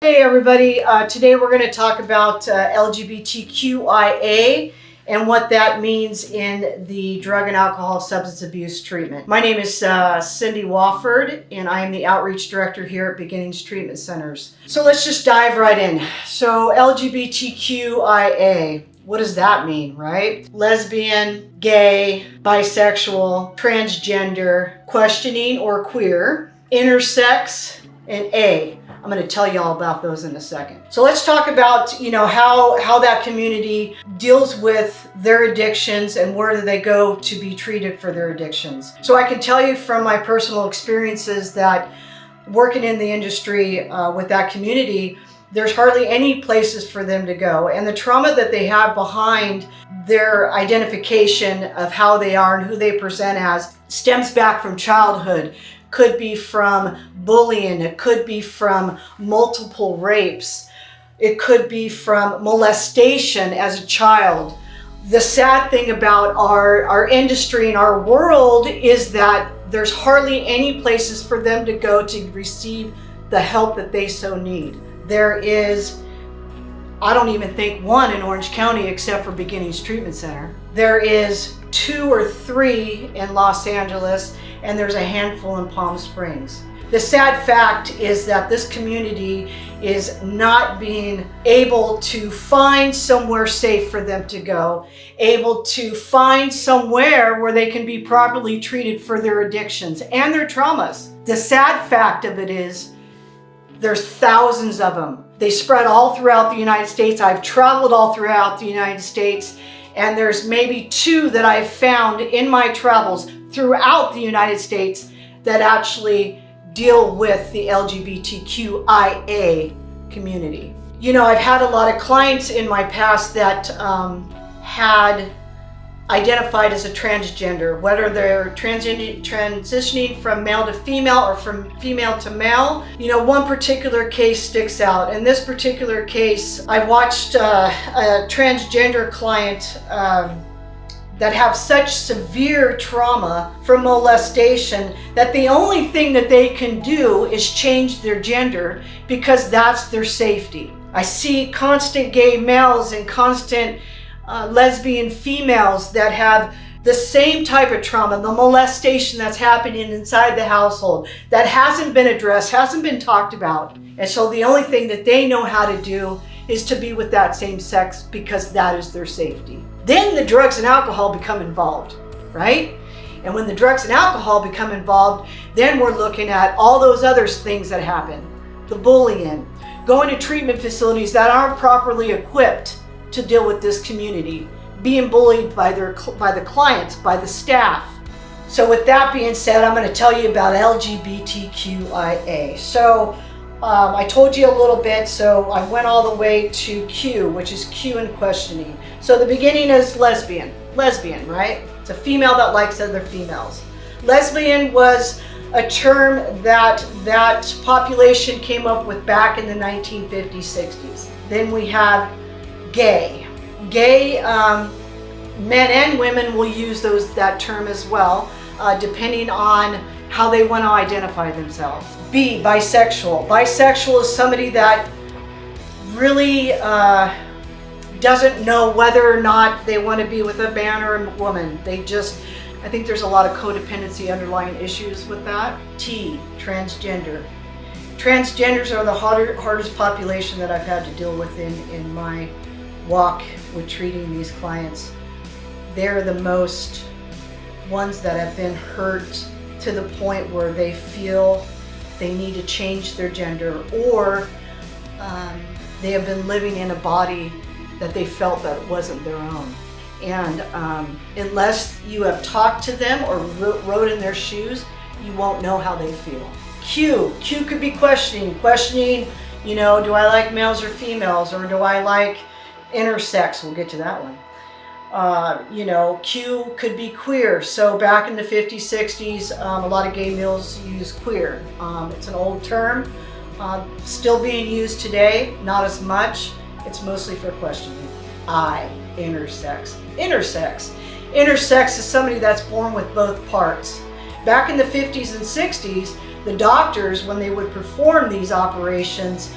Hey everybody, today we're going to talk about LGBTQIA and what that means in the drug and alcohol substance abuse treatment. My name is Cindy Wofford and I am the Outreach Director here at Beginnings Treatment Centers. So let's just dive right in. So LGBTQIA, what does that mean, right? Lesbian, gay, bisexual, transgender, questioning or queer, intersex, and A. I'm going to tell you all about those in a second. So let's talk about, how that community deals with their addictions and where do they go to be treated for their addictions. So I can tell you from my personal experiences that working in the industry with that community, there's hardly any places for them to go. And the trauma that they have behind their identification of how they are and who they present as stems back from childhood. Could be from bullying, it could be from multiple rapes, it could be from molestation as a child. The sad thing about our industry and our world is that there's hardly any places for them to go to receive the help that they so need. There is, I don't even think one in Orange County except for Beginnings Treatment Center. There is 2 or 3 in Los Angeles, and there's a handful in Palm Springs. The sad fact is that this community is not being able to find somewhere safe for them to go, able to find somewhere where they can be properly treated for their addictions and their traumas. The sad fact of it is there's thousands of them. They spread all throughout the United States. I've traveled all throughout the United States, and there's maybe 2 that I've found in my travels throughout the United States that actually deal with the LGBTQIA community. I've had a lot of clients in my past that had identified as a transgender, whether they're transitioning from male to female or from female to male. One particular case sticks out. In this particular case, I watched a transgender client that have such severe trauma from molestation that the only thing that they can do is change their gender because that's their safety. I see constant gay males and constant lesbian females that have the same type of trauma, the molestation that's happening inside the household that hasn't been addressed, hasn't been talked about. And so the only thing that they know how to do is to be with that same sex because that is their safety. Then the drugs and alcohol become involved, right? And when the drugs and alcohol become involved, then we're looking at all those other things that happen. The bullying, going to treatment facilities that aren't properly equipped to deal with this community, being bullied by the clients, by the staff. So with that being said, I'm going to tell you about LGBTQIA. So I told you a little bit, so I went all the way to Q, which is Q in questioning. So the beginning is lesbian, right? It's a female that likes other females. Lesbian was a term that population came up with back in the 1950s, 60s. Then we have gay. Gay, men and women will use that term as well, depending on how they want to identify themselves. B, bisexual. Bisexual is somebody that really doesn't know whether or not they want to be with a man or a woman. I think there's a lot of codependency underlying issues with that. T, transgender. Transgenders are the hardest population that I've had to deal with in my walk with treating these clients. They're the most ones that have been hurt to the point where they feel they need to change their gender, or they have been living in a body that they felt that wasn't their own. And unless you have talked to them or rode in their shoes, you won't know how they feel. Q could be questioning, do I like males or females, or do I like intersex? We'll get to that one. Q could be queer. So back in the 50s, 60s, a lot of gay males use queer. It's an old term, still being used today, not as much. It's mostly for questioning. I, intersex. Intersex is somebody that's born with both parts. Back in the 50s and 60s, the doctors, when they would perform these operations,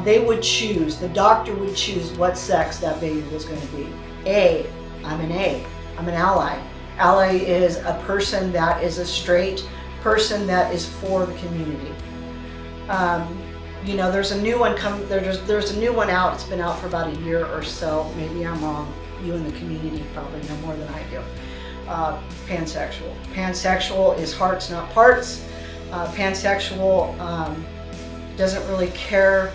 they would choose, the doctor would choose what sex that baby was going to be. A, I'm an A, I'm an ally. Ally is a person that is a straight person that is for the community. You know, there's a new one there's a new one out. It's been out for about a year or so. Maybe I'm wrong. You in the community probably know more than I do. Pansexual. Pansexual is hearts, not parts. Pansexual doesn't really care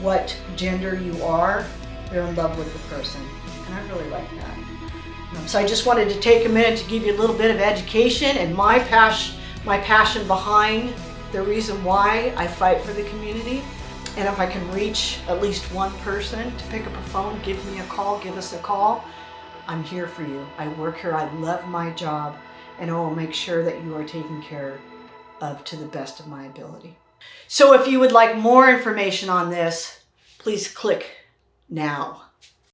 what gender you are. You're in love with the person, and I really like that. So I just wanted to take a minute to give you a little bit of education and my passion behind the reason why I fight for the community. And if I can reach at least one person to pick up a phone, give me a call, give us a call, I'm here for you. I work here, I love my job, and I will make sure that you are taken care of to the best of my ability. So if you would like more information on this, please click now.